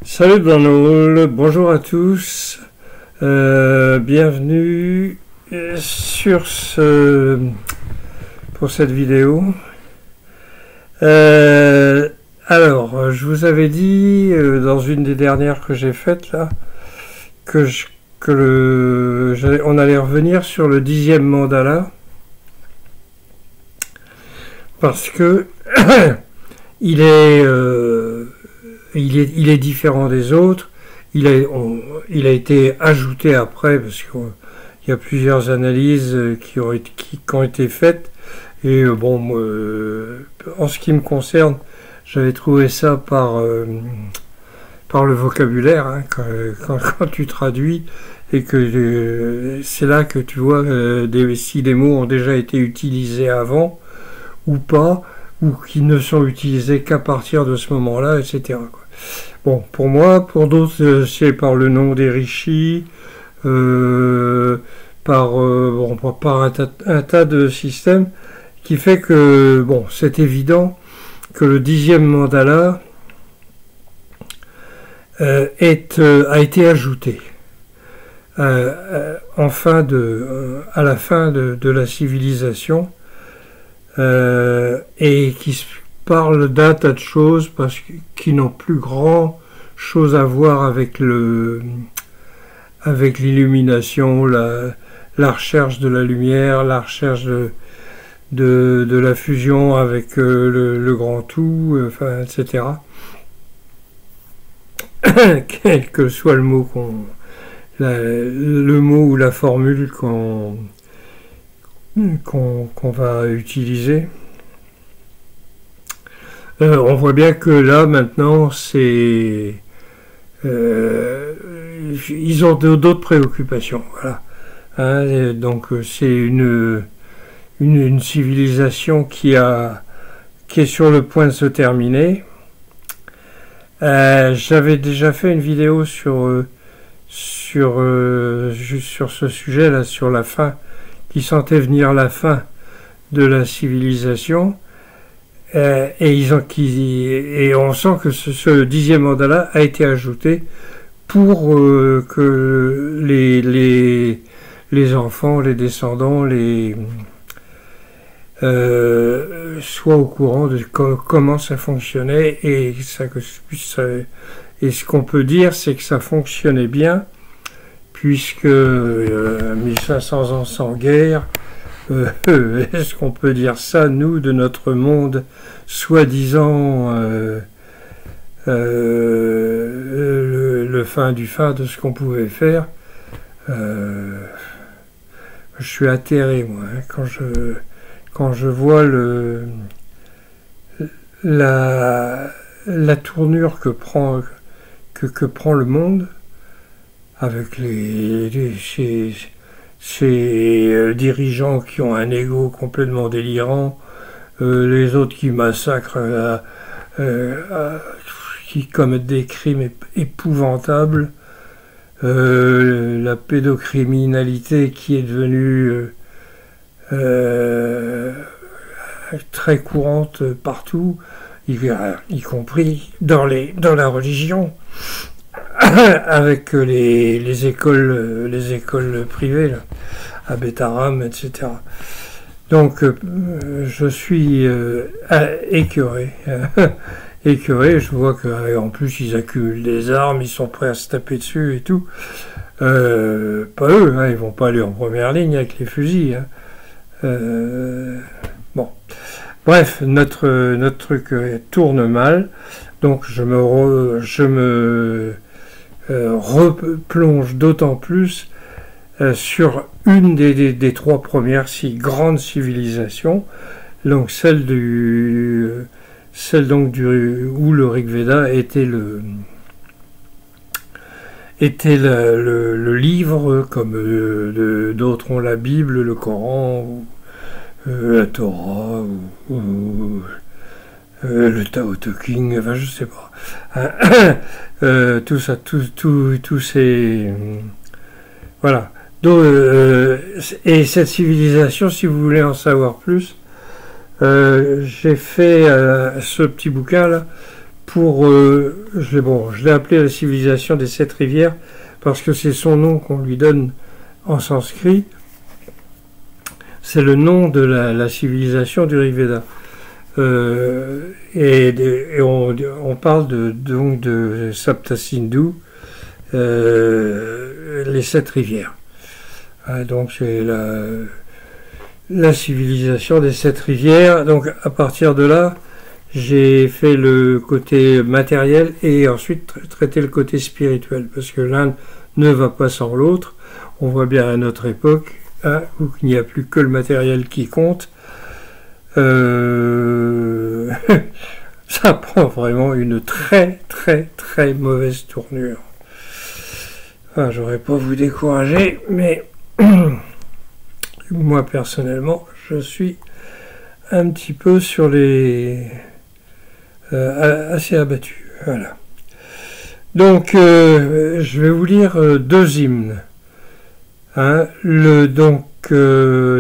Salut Donald, bonjour à tous, bienvenue pour cette vidéo. Alors, je vous avais dit dans une des dernières que j'ai faites là on allait revenir sur le 10e mandala parce que il est différent des autres. Il a été ajouté après parce qu'il y a plusieurs analyses qui ont été faites. Et en ce qui me concerne, j'avais trouvé ça par le vocabulaire, hein, quand tu traduis, et que c'est là que tu vois si des mots ont déjà été utilisés avant ou pas, ou qui ne sont utilisés qu'à partir de ce moment-là, etc. Bon, pour moi, pour d'autres, c'est par le nom des rishis, par un tas de systèmes, qui fait que, bon, c'est évident que le 10e mandala a été ajouté à la fin de la civilisation, et qui parle d'un tas de choses qui n'ont plus grand chose à voir avec l'illumination, la recherche de la lumière, la recherche de la fusion avec le grand tout, etc. Quel que soit le mot le mot ou la formule qu'on va utiliser. On voit bien que là maintenant ils ont d'autres préoccupations, voilà. Hein, donc c'est une civilisation qui est sur le point de se terminer. J'avais déjà fait une vidéo sur ce sujet là, sur la fin, qui sentait venir la fin de la civilisation, et on sent que ce 10e mandala a été ajouté pour que les enfants, les descendants, soient au courant de comment ça fonctionnait, et ce qu'on peut dire, c'est que ça fonctionnait bien, puisque 1500 ans sans guerre, est-ce qu'on peut dire ça, nous, de notre monde soi-disant le fin du fin de ce qu'on pouvait faire? Je suis atterré, moi, hein, quand je vois la tournure que prend le monde, avec ces dirigeants qui ont un ego complètement délirant, les autres qui massacrent, qui commettent des crimes épouvantables, la pédocriminalité qui est devenue très courante partout, y compris dans la religion, avec les écoles privées, là, à Betaram, etc. Donc je suis écœuré. Écœuré, je vois qu'en plus ils accumulent des armes, ils sont prêts à se taper dessus et tout. Pas eux, hein, ils vont pas aller en première ligne avec les fusils. Hein. Bon. Bref, notre truc tourne mal, donc je me replonge d'autant plus sur une des trois premières si grandes civilisations, donc celle où le Rig Veda était le livre, comme d'autres ont la Bible, le Coran, ou la Torah, ou le Tao Te Ching, enfin je sais pas. Tout ça, tous ces... Voilà. Donc, et cette civilisation, si vous voulez en savoir plus, j'ai fait ce petit bouquin là je l'ai appelé la civilisation des 7 rivières parce que c'est son nom qu'on lui donne en sanskrit. C'est le nom de la civilisation du Rig Veda. Et on parle donc de Sapta Sindhu, les 7 rivières. Donc c'est la civilisation des 7 rivières. Donc à partir de là, j'ai fait le côté matériel et ensuite traité le côté spirituel, parce que l'un ne va pas sans l'autre. On voit bien à notre époque où il n'y a plus que le matériel qui compte. Ça prend vraiment une très très très mauvaise tournure. Enfin, j'aurais pas vous décourager, mais moi personnellement, je suis un petit peu sur les assez abattu. Voilà. Donc, je vais vous lire 2 hymnes. Du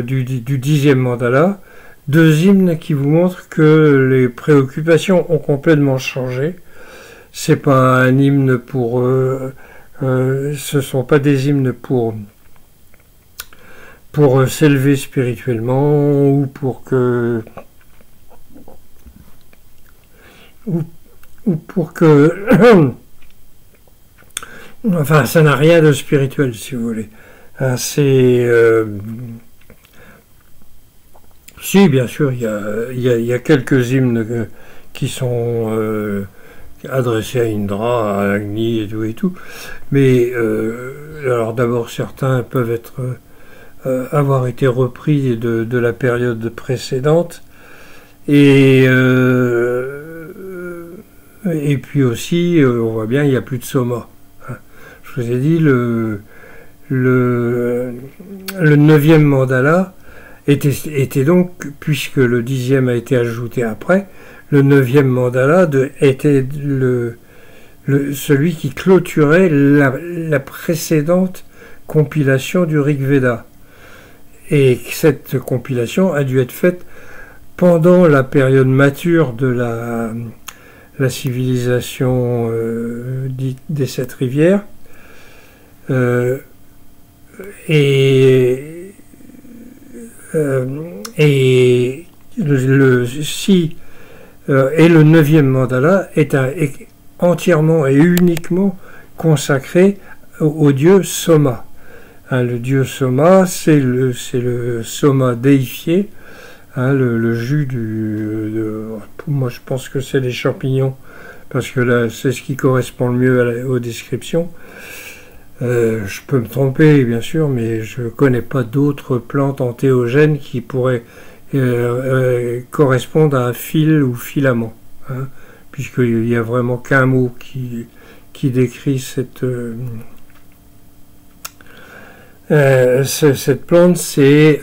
10e mandala. 2 hymnes qui vous montrent que les préoccupations ont complètement changé. C'est pas un hymne pour... ce sont pas des hymnes pour s'élever spirituellement ou pour que... ou pour que... enfin, ça n'a rien de spirituel, si vous voulez. C'est... si, bien sûr, il y a quelques hymnes qui sont adressés à Indra, à Agni et tout. Mais, alors d'abord, certains peuvent avoir été repris de la période précédente. Et puis aussi, on voit bien, il n'y a plus de soma. Je vous ai dit, le 9e mandala était donc, puisque le 10e a été ajouté après, le 9e mandala était celui qui clôturait la précédente compilation du Rig Veda. Et cette compilation a dû être faite pendant la période mature de la civilisation dite des 7 rivières. Et le 9e mandala est entièrement et uniquement consacré au dieu Soma. Le dieu Soma, c'est le Soma déifié, le jus moi je pense que c'est des champignons, parce que là c'est ce qui correspond le mieux aux descriptions. Je peux me tromper, bien sûr, mais je ne connais pas d'autres plantes entéogènes qui pourraient correspondre à un fil ou filament, puisqu'il n'y a vraiment qu'un mot qui décrit cette plante, c'est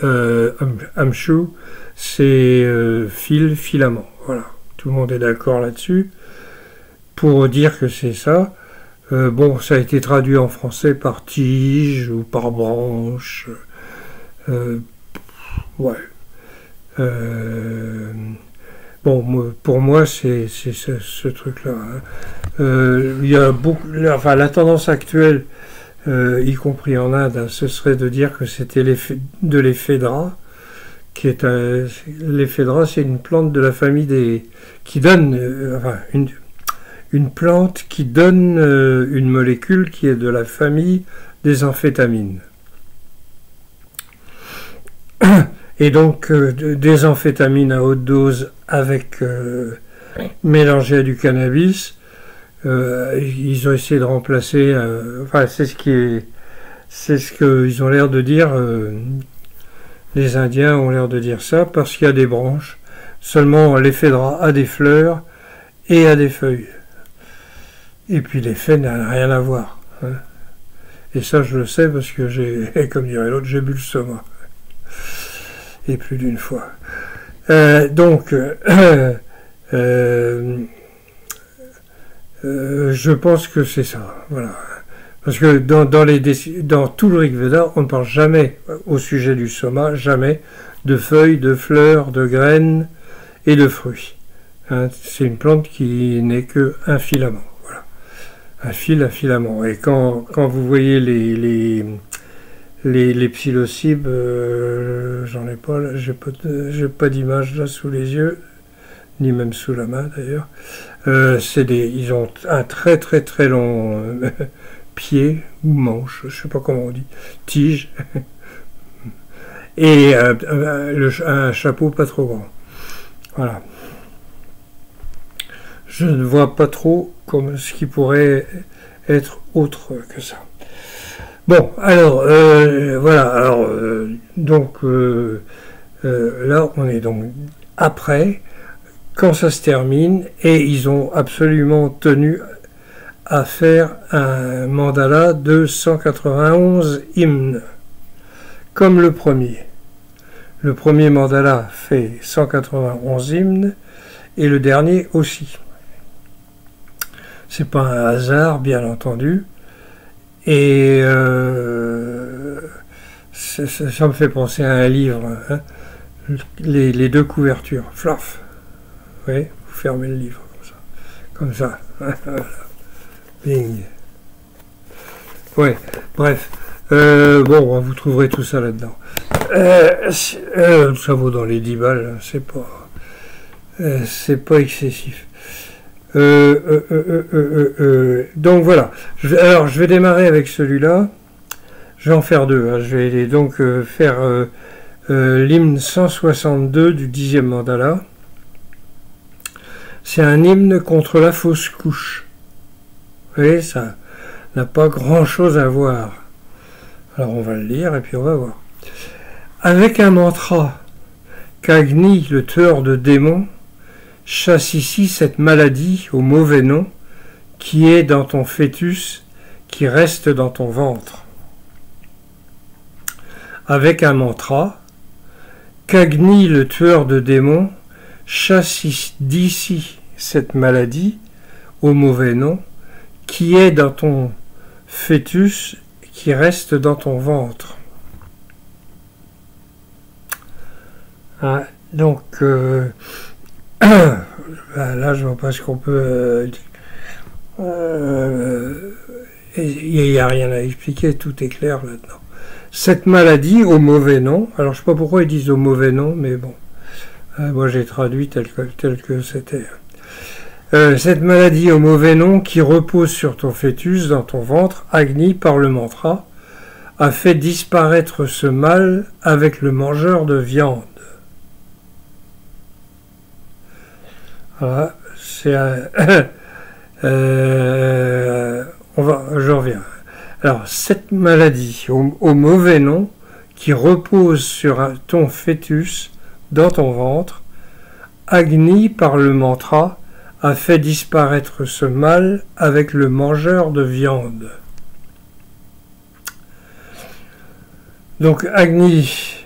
amshu, c'est fil, filament. Voilà, tout le monde est d'accord là-dessus, pour dire que c'est ça. Bon, ça a été traduit en français par tige ou par branche. Ouais. Bon, pour moi, c'est ce truc-là. Il y a beaucoup. Enfin, la tendance actuelle, y compris en Inde, ce serait de dire que c'était de l'éphédra, qui est l'éphédra, c'est une plante de la famille qui donne, enfin, une plante qui donne une molécule qui est de la famille des amphétamines. Et donc des amphétamines à haute dose avec mélangées à du cannabis, ils ont essayé de remplacer, enfin c'est ce qu'ils ont l'air de dire, les Indiens ont l'air de dire ça, parce qu'il y a des branches, seulement l'éphédra a des fleurs et a des feuilles. Et puis l'effet n'a rien à voir. Et ça, je le sais parce que comme dirait l'autre, j'ai bu le soma. Et plus d'une fois. Donc, je pense que c'est ça. Voilà. Parce que dans tout le Rig Veda, on ne parle jamais, au sujet du soma, jamais de feuilles, de fleurs, de graines et de fruits. Hein, c'est une plante qui n'est qu'un filament. Voilà. Un filament. Et quand vous voyez les psilocybes, j'en ai pas, j'ai pas d'image là sous les yeux, ni même sous la main d'ailleurs. Ils ont un très très très long pied ou manche, je sais pas comment on dit, tige, et un chapeau pas trop grand. Voilà. Je ne vois pas trop comme ce qui pourrait être autre que ça. Bon, alors voilà. Alors donc là, on est donc après, quand ça se termine, et ils ont absolument tenu à faire un mandala de 191 hymnes, comme le premier. Le premier mandala fait 191 hymnes, et le dernier aussi. C'est pas un hasard, bien entendu. Et ça me fait penser à un livre, hein, les deux couvertures, flaf. Vous voyez, vous fermez le livre comme ça. Bing. Ouais, bref. Bon, vous trouverez tout ça là-dedans. Ça vaut dans les 10 balles, c'est pas excessif. Donc voilà. Alors je vais démarrer avec celui-là. Je vais en faire deux. Hein. Je vais donc faire l'hymne 162 du 10e mandala. C'est un hymne contre la fausse couche. Vous voyez, ça n'a pas grand-chose à voir. Alors on va le lire et puis on va voir. Avec un mantra qu'Agni, le tueur de démons, chasse ici cette maladie au mauvais nom qui est dans ton fœtus, qui reste dans ton ventre. Avec un mantra, qu'Agni, le tueur de démons, chasse d'ici cette maladie au mauvais nom qui est dans ton fœtus, qui reste dans ton ventre. Ah, donc, là, je vois pas ce qu'on peut... Il n'y a rien à expliquer, tout est clair là-dedans. Cette maladie au mauvais nom, alors je sais pas pourquoi ils disent au mauvais nom, mais bon, moi j'ai traduit tel que c'était. Cette maladie au mauvais nom qui repose sur ton fœtus, dans ton ventre, Agni, par le mantra, a fait disparaître ce mal avec le mangeur de viande. Voilà, c'est je reviens. Alors, cette maladie au mauvais nom qui repose sur ton fœtus dans ton ventre, Agni, par le mantra, a fait disparaître ce mal avec le mangeur de viande. Donc, Agni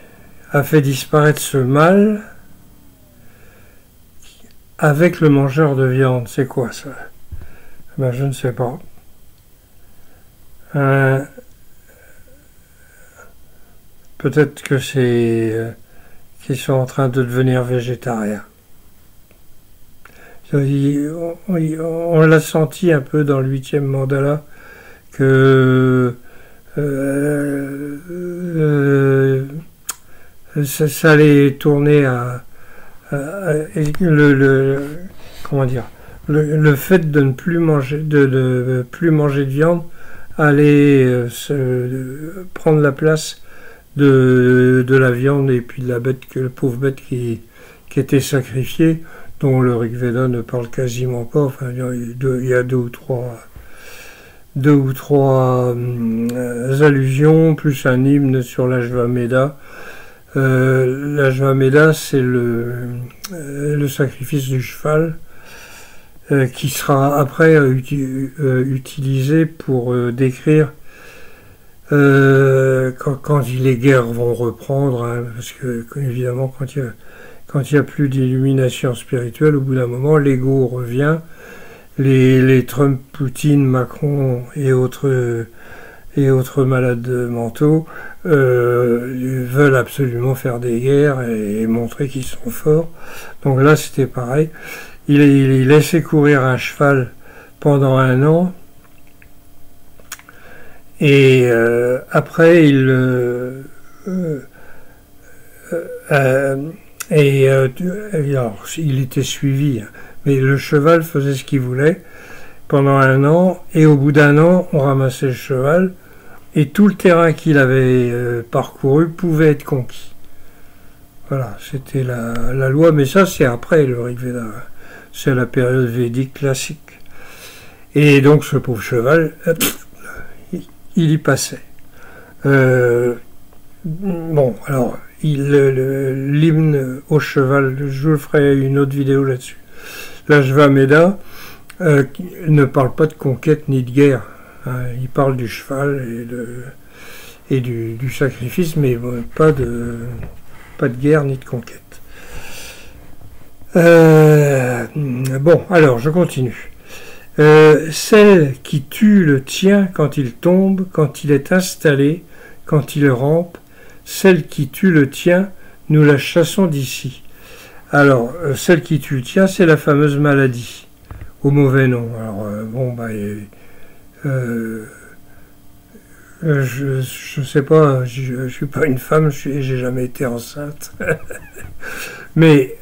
a fait disparaître ce mal avec le mangeur de viande. C'est quoi ça? Ben, je ne sais pas. Peut-être que c'est qu'ils sont en train de devenir végétariens. On l'a senti un peu dans le 8e mandala que ça allait tourner à comment dire, le fait de ne plus manger de plus manger de viande allait prendre la place de la viande et puis de la bête, que la pauvre bête qui était sacrifiée, dont le Rig Veda ne parle quasiment pas. Enfin, il y a deux ou trois allusions, plus un hymne sur l'Ashvamedha. L'Ashvamedha, c'est le sacrifice du cheval, qui sera après utilisé pour décrire quand les guerres vont reprendre, hein, parce que évidemment quand il y a plus d'illumination spirituelle, au bout d'un moment l'ego revient, les Trump, Poutine, Macron et autres malades mentaux veulent absolument faire des guerres et montrer qu'ils sont forts. Donc là c'était pareil. il laissait courir un cheval pendant 1 an, et après alors, il était suivi, hein, mais le cheval faisait ce qu'il voulait pendant 1 an, et au bout d'1 an, on ramassait le cheval, et tout le terrain qu'il avait parcouru pouvait être conquis. Voilà, c'était la loi, mais ça c'est après le Rig Veda, c'est la période védique classique. Et donc ce pauvre cheval, il y passait. Bon, alors, l'hymne au cheval, je ferai une autre vidéo là-dessus. L'Ashvamedha ne parle pas de conquête ni de guerre. Hein, il parle du cheval et du sacrifice, mais bon, pas de guerre ni de conquête. Bon, alors, je continue. Celle qui tue le tien quand il tombe, quand il est installé, quand il rampe, celle qui tue le tien, nous la chassons d'ici. Alors, celle qui tue le tien, c'est la fameuse maladie, au mauvais nom. Alors, bon, bah, je sais pas, je suis pas une femme, j'ai jamais été enceinte. Mais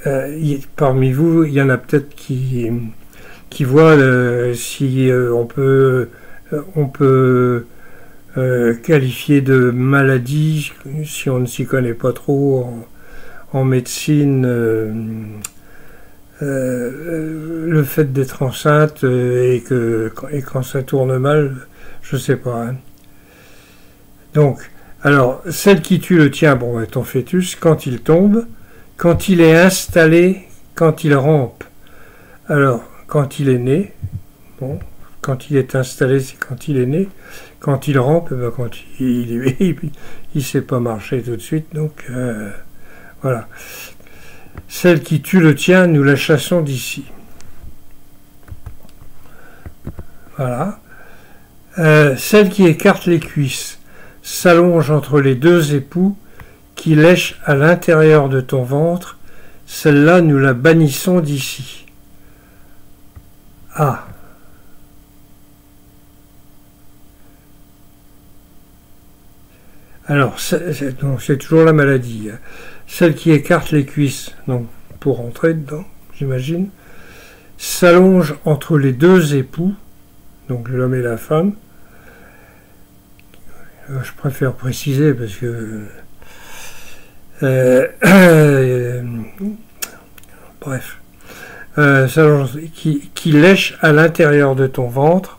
parmi vous, il y en a peut-être qui voient si on peut qualifier de maladie, si on ne s'y connaît pas trop en médecine, le fait d'être enceinte et quand ça tourne mal, je sais pas. Hein. Donc, alors, celle qui tue le tien, bon, ton fœtus, quand il tombe, quand il est installé, quand il rampe. Alors, quand il est né, bon, quand il est installé, c'est quand il est né. Quand il rampe, ben quand il sait pas marcher tout de suite, donc voilà. Celle qui tue le tien, nous la chassons d'ici. Voilà. Celle qui écarte les cuisses, s'allonge entre les deux époux, qui lèche à l'intérieur de ton ventre, celle-là, nous la bannissons d'ici. Ah. Alors, c'est toujours la maladie. Celle qui écarte les cuisses, donc pour rentrer dedans, j'imagine, s'allonge entre les deux époux, donc l'homme et la femme. Je préfère préciser parce que... bref. Qui lèche à l'intérieur de ton ventre,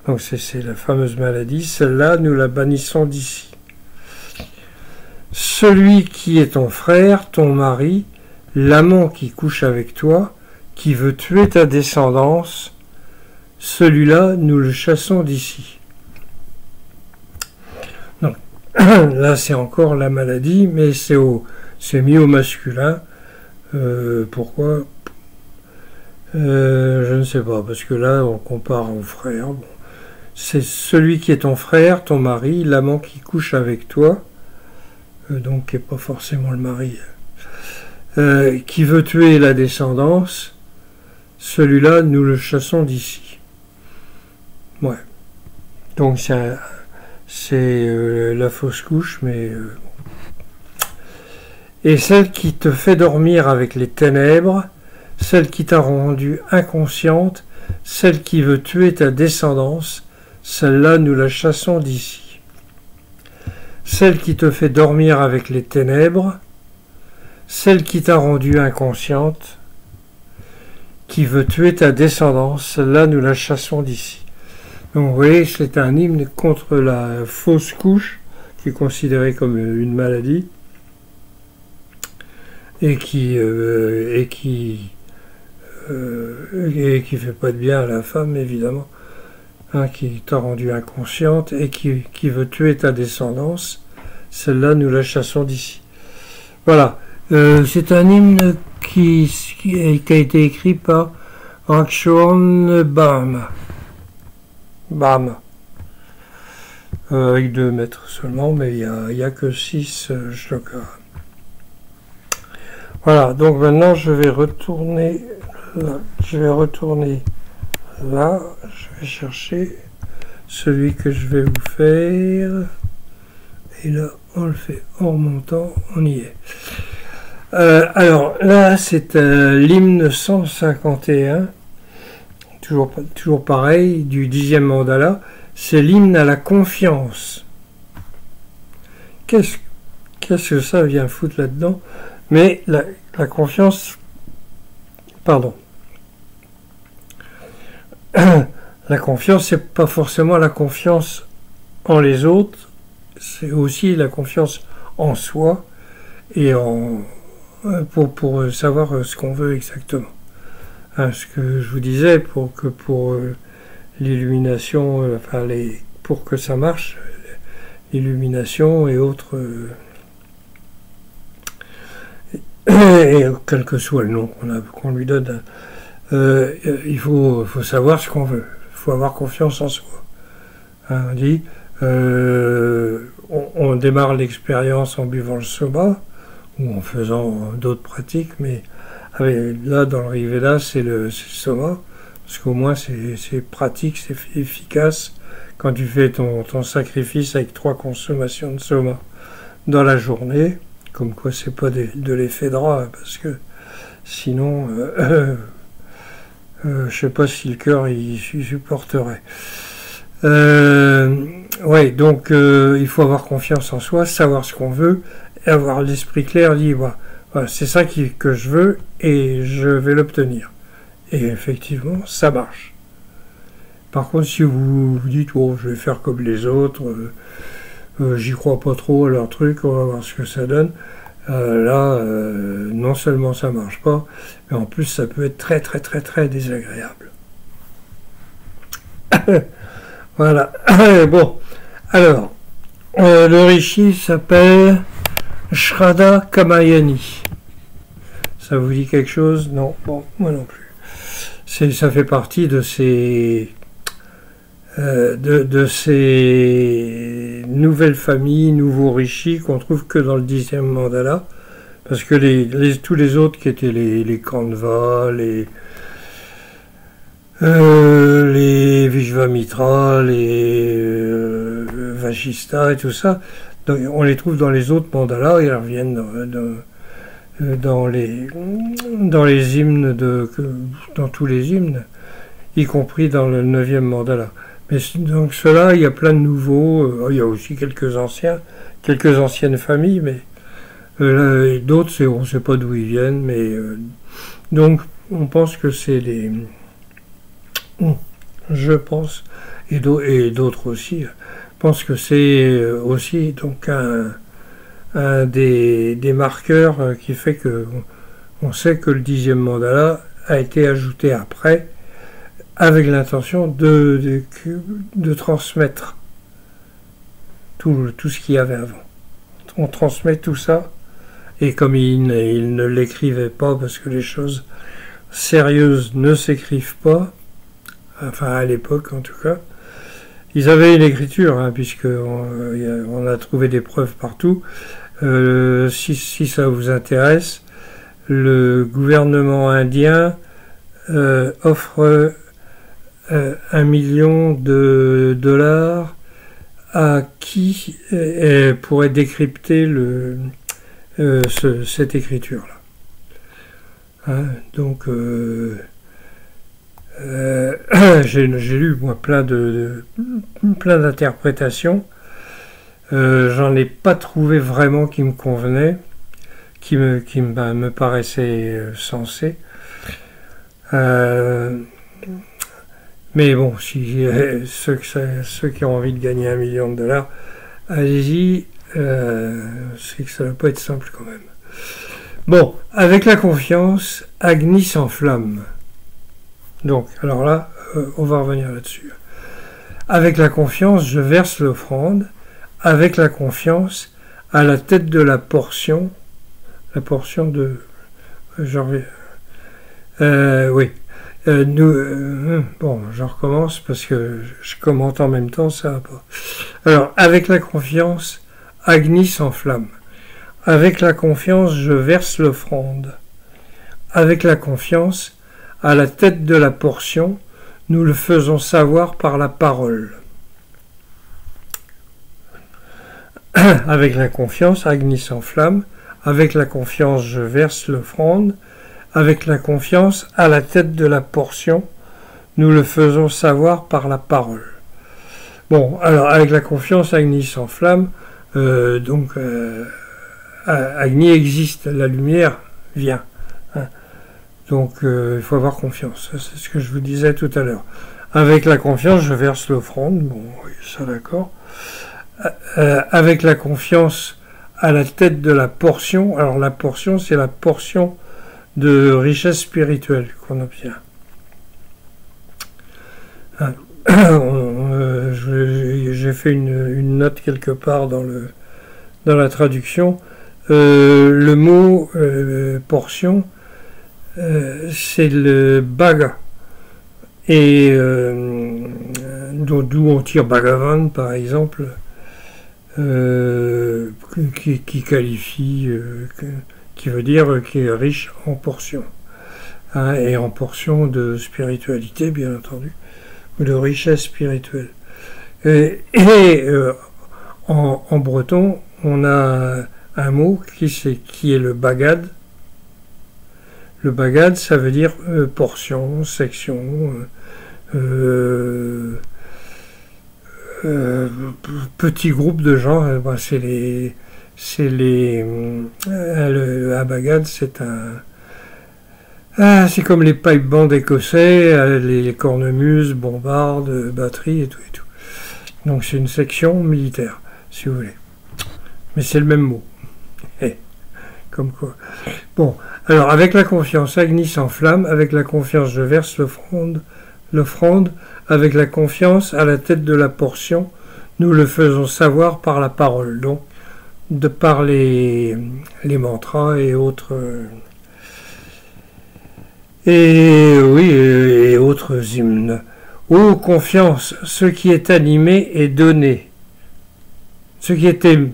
donc c'est la fameuse maladie, celle-là, nous la bannissons d'ici. Celui qui est ton frère, ton mari, l'amant qui couche avec toi, qui veut tuer ta descendance, celui-là, nous le chassons d'ici. Donc, là, c'est encore la maladie, mais c'est mis au masculin. Pourquoi ? Je ne sais pas, parce que là, on compare au frère. Bon. C'est celui qui est ton frère, ton mari, l'amant qui couche avec toi, donc qui n'est pas forcément le mari, qui veut tuer la descendance, celui-là, nous le chassons d'ici. Ouais. Donc c'est la fausse couche, mais... Et celle qui te fait dormir avec les ténèbres, celle qui t'a rendu inconsciente, celle qui veut tuer ta descendance, celle-là, nous la chassons d'ici. Celle qui te fait dormir avec les ténèbres, celle qui t'a rendu inconsciente, qui veut tuer ta descendance, celle-là, nous la chassons d'ici. Donc vous voyez, c'est un hymne contre la fausse couche, qui est considérée comme une maladie, et qui fait pas de bien à la femme, évidemment, hein, qui t'a rendu inconsciente et qui veut tuer ta descendance, celle-là, nous la chassons d'ici. Voilà. C'est un hymne qui a été écrit par Rakshon Bharma. Avec 2 mètres seulement, mais il n'y a que 6 shlokas. Voilà, donc maintenant je vais retourner là, je vais retourner là, je vais chercher celui que je vais vous faire, et là on le fait en remontant, on y est. Alors là c'est l'hymne 151, toujours pareil, du 10e mandala, c'est l'hymne à la confiance. Qu'est-ce que ça vient foutre là-dedans? Mais la confiance, pardon, la confiance, c'est pas forcément la confiance en les autres, c'est aussi la confiance en soi et pour savoir ce qu'on veut exactement. Ce que je vous disais, pour l'illumination, pour que ça marche, l'illumination et autres, et quel que soit le nom qu'on lui donne, il faut savoir ce qu'on veut. Il faut avoir confiance en soi. On dit, on démarre l'expérience en buvant le soma ou en faisant d'autres pratiques, mais là dans le Rigveda c'est le soma, parce qu'au moins c'est pratique, c'est efficace. Quand tu fais ton sacrifice avec 3 consommations de soma dans la journée, comme quoi c'est pas de l'effet droit, parce que sinon je sais pas si le cœur il supporterait. Ouais, donc il faut avoir confiance en soi, savoir ce qu'on veut, et avoir l'esprit clair, dire voilà, c'est ça que je veux et je vais l'obtenir. Et effectivement, ça marche. Par contre, si vous vous dites oh, je vais faire comme les autres, j'y crois pas trop à leur truc, on va voir ce que ça donne. Là, non seulement ça marche pas, mais en plus ça peut être très très très très désagréable. Voilà. Bon, alors, le rishi s'appelle Shraddha Kamayani. Ça vous dit quelque chose? Non, bon, moi non plus. Ça fait partie de ces nouvelles familles, nouveaux rishis qu'on trouve que dans le 10e mandala, parce que tous les autres qui étaient les Kandva, les Vishvamitra, les Vashista et tout ça, donc, on les trouve dans les autres mandalas, ils reviennent dans les hymnes, dans tous les hymnes, y compris dans le 9e mandala. Mais donc ceux-là, il y a plein de nouveaux, il y a aussi quelques anciennes familles, mais d'autres, on ne sait pas d'où ils viennent, mais donc on pense que c'est je pense, et d'autres aussi, pensent que c'est aussi donc un des marqueurs qui fait que on sait que le 10e mandala a été ajouté après, avec l'intention de transmettre tout ce qu'il y avait avant. On transmet tout ça, et comme il ne l'écrivait pas, parce que les choses sérieuses ne s'écrivent pas, enfin à l'époque en tout cas, ils avaient une écriture, hein, puisqu'on a trouvé des preuves partout. Si ça vous intéresse, le gouvernement indien offre $1 million à qui pourrait décrypter cette écriture-là. Hein, donc, j'ai lu moi plein d'interprétations. J'en ai pas trouvé vraiment qui me convenait, qui me paraissait sensé. Mais bon, si ceux qui ont envie de gagner $1 million, allez-y, c'est que ça ne va pas être simple quand même. Bon, avec la confiance, Agni s'enflamme. Donc, alors là, on va revenir là-dessus. Avec la confiance, je verse l'offrande. Avec la confiance, à la tête de la portion de... oui. Bon, je recommence parce que je commente en même temps, ça va pas. Alors, avec la confiance, Agni s'enflamme. Avec la confiance, je verse l'offrande. Avec la confiance, à la tête de la portion, nous le faisons savoir par la parole. Avec la confiance, Agni s'enflamme. Avec la confiance, je verse l'offrande. Avec la confiance, à la tête de la portion, nous le faisons savoir par la parole. Bon, alors avec la confiance, Agni s'enflamme. Agni existe, la lumière vient. Hein. Donc il faut avoir confiance. C'est ce que je vous disais tout à l'heure. Avec la confiance, je verse l'offrande. Bon, oui, ça d'accord. Avec la confiance à la tête de la portion. Alors la portion, c'est la portion de richesse spirituelle qu'on obtient. J'ai fait une note quelque part dans la traduction. Le mot portion, c'est le baga. Et d'où on tire Bhagavan, par exemple, qui qualifie, qui veut dire qui est riche en portions. Hein, et en portions de spiritualité, bien entendu, ou de richesse spirituelle. En breton, on a un mot qui est le bagad. Le bagad, ça veut dire portion, section, petit groupe de gens. Le bagad, c'est c'est comme les pipe bands écossais, les cornemuses, bombardes, batteries et tout et tout. Donc c'est une section militaire, si vous voulez. Mais c'est le même mot. Comme quoi. Bon, alors avec la confiance, Agni s'enflamme, avec la confiance, je verse l'offrande, avec la confiance, à la tête de la portion, nous le faisons savoir par la parole, donc de par les mantras et autres et autres hymnes. Ô confiance, ce qui est animé est donné. Ce qui est aimé,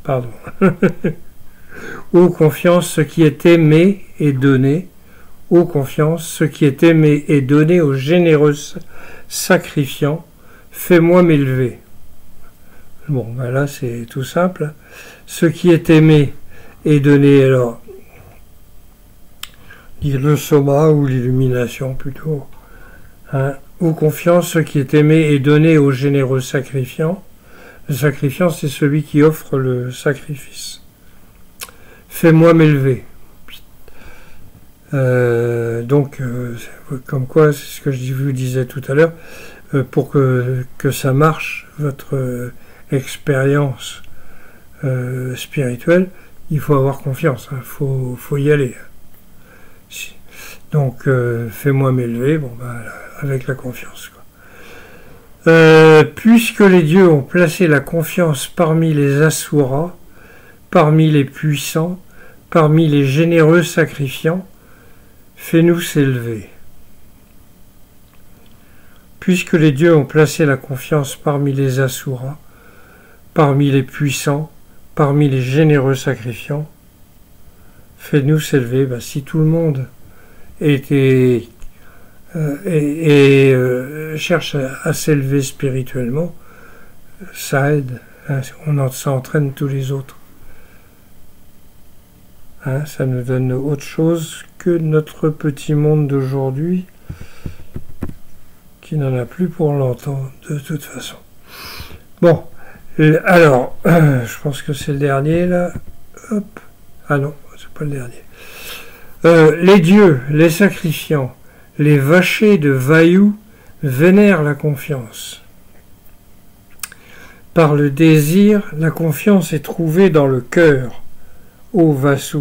pardon. Ô confiance, ce qui est aimé est donné. Ô confiance, ce qui est aimé est donné aux généreux sacrifiants. Fais-moi m'élever. Bon, ben là c'est tout simple. Ce qui est aimé est donné, alors, le soma ou l'illumination plutôt. Hein. Ô confiance, ce qui est aimé est donné aux généreux sacrifiants. Le sacrifiant, c'est celui qui offre le sacrifice. Fais-moi m'élever. Comme quoi, c'est ce que je vous disais tout à l'heure, pour que ça marche, votre expérience spirituelle, il faut avoir confiance, il faut y aller. Donc, fais-moi m'élever, bon, ben, avec la confiance. Puisque les dieux ont placé la confiance parmi les asuras, parmi les puissants, parmi les généreux sacrifiants, fais-nous s'élever. Puisque les dieux ont placé la confiance parmi les asuras, parmi les puissants, parmi les généreux sacrifiants, fais-nous s'élever. Ben, si tout le monde cherche à s'élever spirituellement, ça aide. Hein, ça entraîne tous les autres. Hein, ça nous donne autre chose que notre petit monde d'aujourd'hui, qui n'en a plus pour longtemps, de toute façon. Bon, alors, je pense que c'est le dernier, là. Hop. Ah non, c'est pas le dernier. Les dieux, les sacrifiants, les vachers de Vayu vénèrent la confiance. Par le désir, la confiance est trouvée dans le cœur, ô Vasu.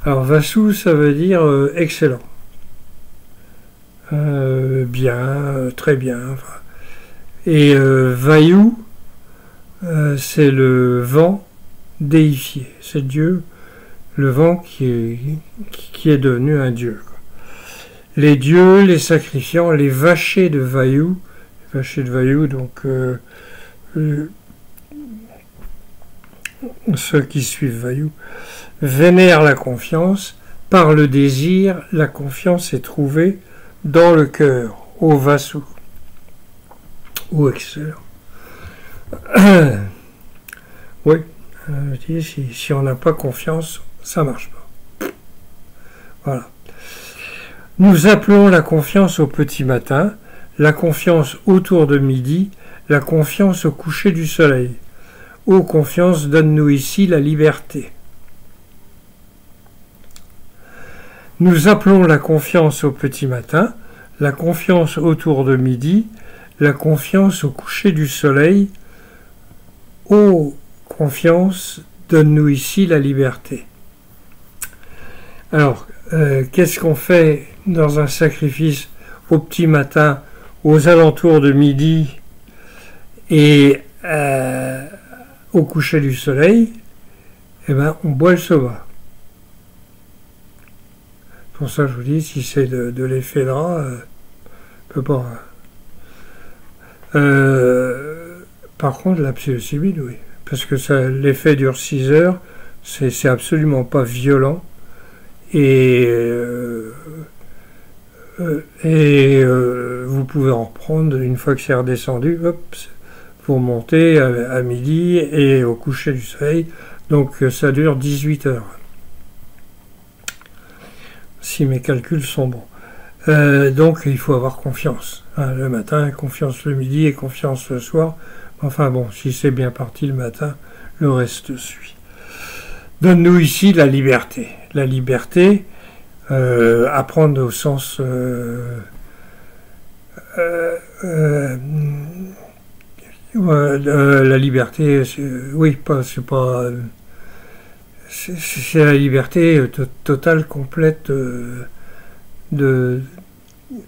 Alors Vasu, ça veut dire excellent. Bien, très bien. Enfin. Et Vayu, c'est le vent déifié. C'est Dieu, le vent qui est devenu un dieu. Quoi. Les dieux, les sacrifiants, les vachers de Vayu, donc ceux qui suivent Vayu, vénèrent la confiance Par le désir, la confiance est trouvée dans le cœur, au vassou, ou exteur. Oui, je dis, si on n'a pas confiance, ça marche pas. Voilà. Nous appelons la confiance au petit matin, la confiance autour de midi, la confiance au coucher du soleil. Ô confiance, donne-nous ici la liberté. Nous appelons la confiance au petit matin, la confiance autour de midi, la confiance au coucher du soleil. Ô confiance, donne-nous ici la liberté. Alors, qu'est-ce qu'on fait dans un sacrifice au petit matin, aux alentours de midi et au coucher du soleil? Eh bien, on boit le soba. Pour ça, je vous dis, si c'est de l'effet drap, peut pas. Par contre, la psilocybine, oui. Parce que l'effet dure 6 heures, c'est absolument pas violent. Et vous pouvez en reprendre une fois que c'est redescendu, hop, pour monter à midi et au coucher du soleil. Donc ça dure 18 heures. Si mes calculs sont bons. Donc il faut avoir confiance. Hein, le matin, confiance le midi et confiance le soir. Enfin bon, si c'est bien parti le matin, le reste suit. Donne-nous ici la liberté. La liberté, apprendre au sens la liberté, oui, c'est pas. C'est la liberté totale, complète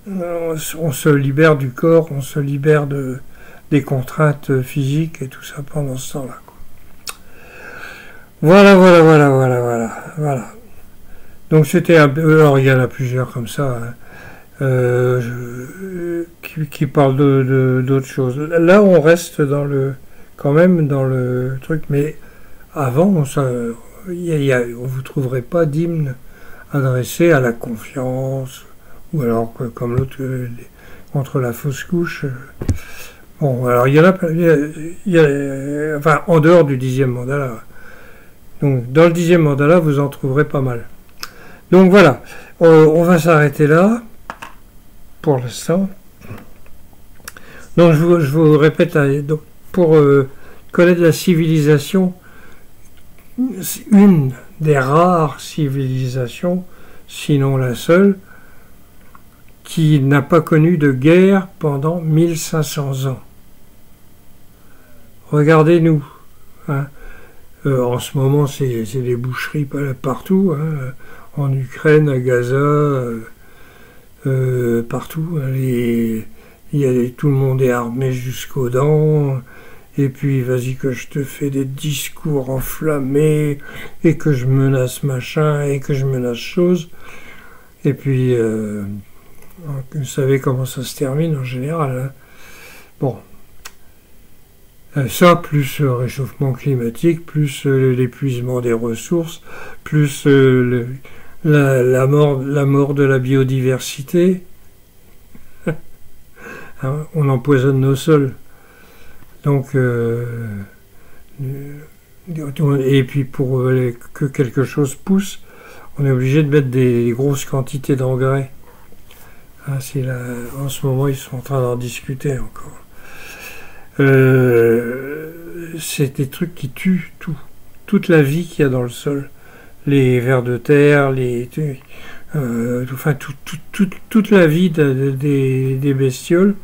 on se libère du corps, on se libère des contraintes physiques et tout ça pendant ce temps-là. Voilà. Donc c'était alors il y en a plusieurs comme ça qui parlent d'autres choses. Là on reste quand même dans le truc, mais avant on vous trouverez pas d'hymne adressé à la confiance, ou alors comme l'autre contre la fausse couche. Bon, alors il y a enfin en dehors du 10e mandala. Donc dans le 10e mandala, vous en trouverez pas mal. Donc voilà, on va s'arrêter là pour l'instant. Donc je vous répète, donc, pour connaître la civilisation, une des rares civilisations, sinon la seule, qui n'a pas connu de guerre pendant 1500 ans. Regardez-nous. Hein. En ce moment, c'est des boucheries partout, hein, en Ukraine, à Gaza, partout. Hein, tout le monde est armé jusqu'aux dents. Et puis, vas-y que je te fais des discours enflammés, et que je menace machin, et que je menace chose. Et puis, vous savez comment ça se termine en général. Hein. Bon. Ça, plus le réchauffement climatique, plus l'épuisement des ressources, plus la mort de la biodiversité. Hein, on empoisonne nos sols. Donc, et puis pour que quelque chose pousse, on est obligé de mettre des grosses quantités d'engrais. Hein, en ce moment, ils sont en train d'en discuter encore. C'est des trucs qui tuent toute la vie qu'il y a dans le sol. Les vers de terre, enfin toute la vie des bestioles,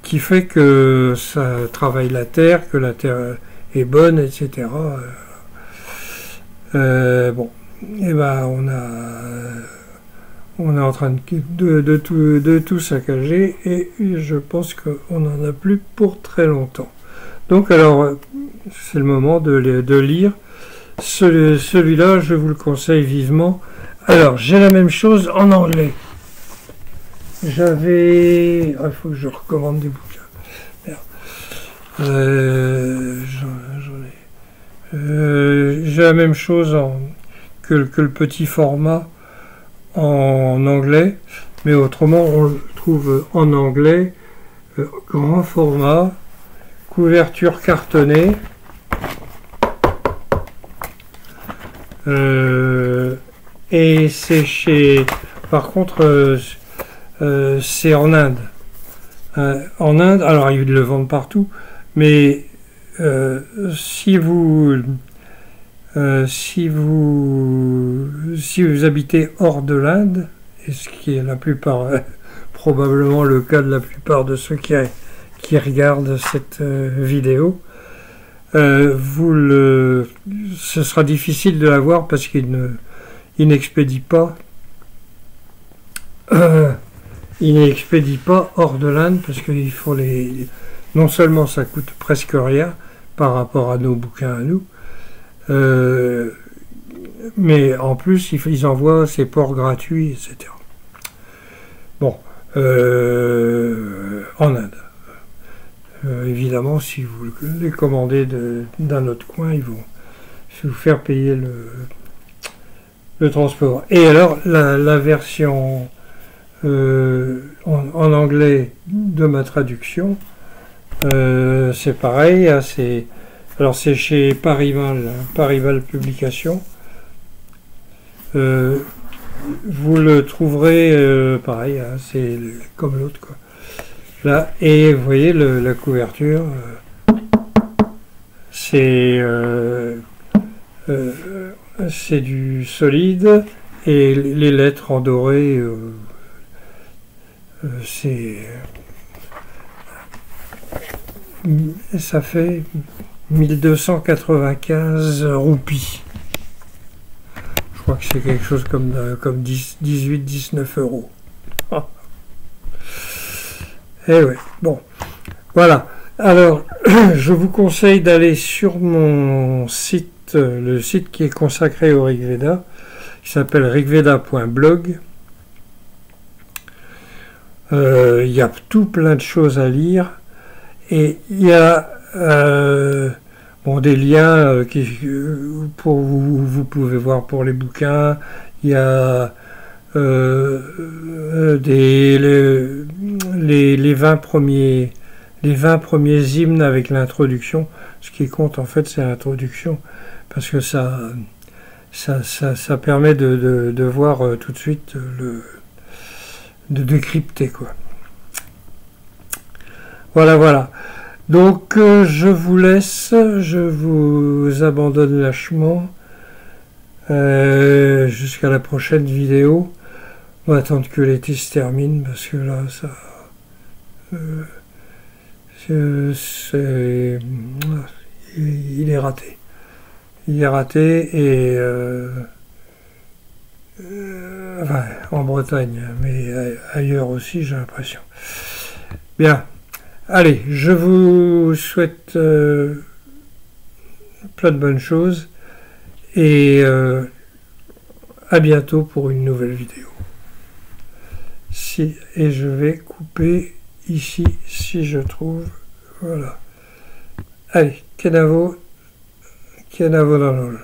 qui fait que ça travaille la terre, que la terre est bonne, etc. Bon, et ben on est en train de tout saccager, et je pense qu'on n'en a plus pour très longtemps. Donc alors, c'est le moment de lire. Celui-là, je vous le conseille vivement. Alors, j'ai la même chose en anglais. Il faut que je recommande des bouquins. J'en ai. J'ai la même chose que le petit format en anglais, mais autrement on le trouve en anglais, grand format, couverture cartonnée, et c'est chez, par contre c'est en Inde. En Inde, alors ils le vendent partout, mais si vous habitez hors de l'Inde, et ce qui est la plupart, probablement le cas de la plupart de ceux qui regardent cette vidéo, ce sera difficile de l'avoir parce qu'il n'expédie pas. Il n'expédie pas hors de l'Inde parce qu'il faut non seulement ça coûte presque rien par rapport à nos bouquins à nous, mais en plus ils envoient ces ports gratuits, etc. Bon, en Inde. Évidemment, si vous les commandez d'un autre coin, ils vont vous faire payer le transport. Et alors, la version en anglais de ma traduction, c'est pareil, hein, alors c'est chez Parival, Parival Publications. Vous le trouverez pareil, hein, c'est comme l'autre quoi. Là, et vous voyez la couverture, c'est du solide et les lettres en doré. Ça fait 1295 roupies. Je crois que c'est quelque chose comme 18-19 euros. Eh ouais, bon, voilà. Alors, je vous conseille d'aller sur mon site, le site qui est consacré au Rigveda, qui s'appelle rigveda.blog. Il y a tout plein de choses à lire et il y a des liens pour vous pouvez voir pour les bouquins. Il y a les 20 premiers hymnes avec l'introduction. Ce qui compte en fait c'est l'introduction parce que ça permet de voir tout de suite de décrypter quoi. Voilà. Donc je vous laisse, je vous abandonne lâchement jusqu'à la prochaine vidéo. On va attendre que l'été se termine parce que là ça il est raté. Il est raté et enfin, en Bretagne, mais ailleurs aussi j'ai l'impression. Bien, allez, je vous souhaite plein de bonnes choses et à bientôt pour une nouvelle vidéo. Et je vais couper ici si je trouve, voilà. Allez, Kenavo dans l'ol.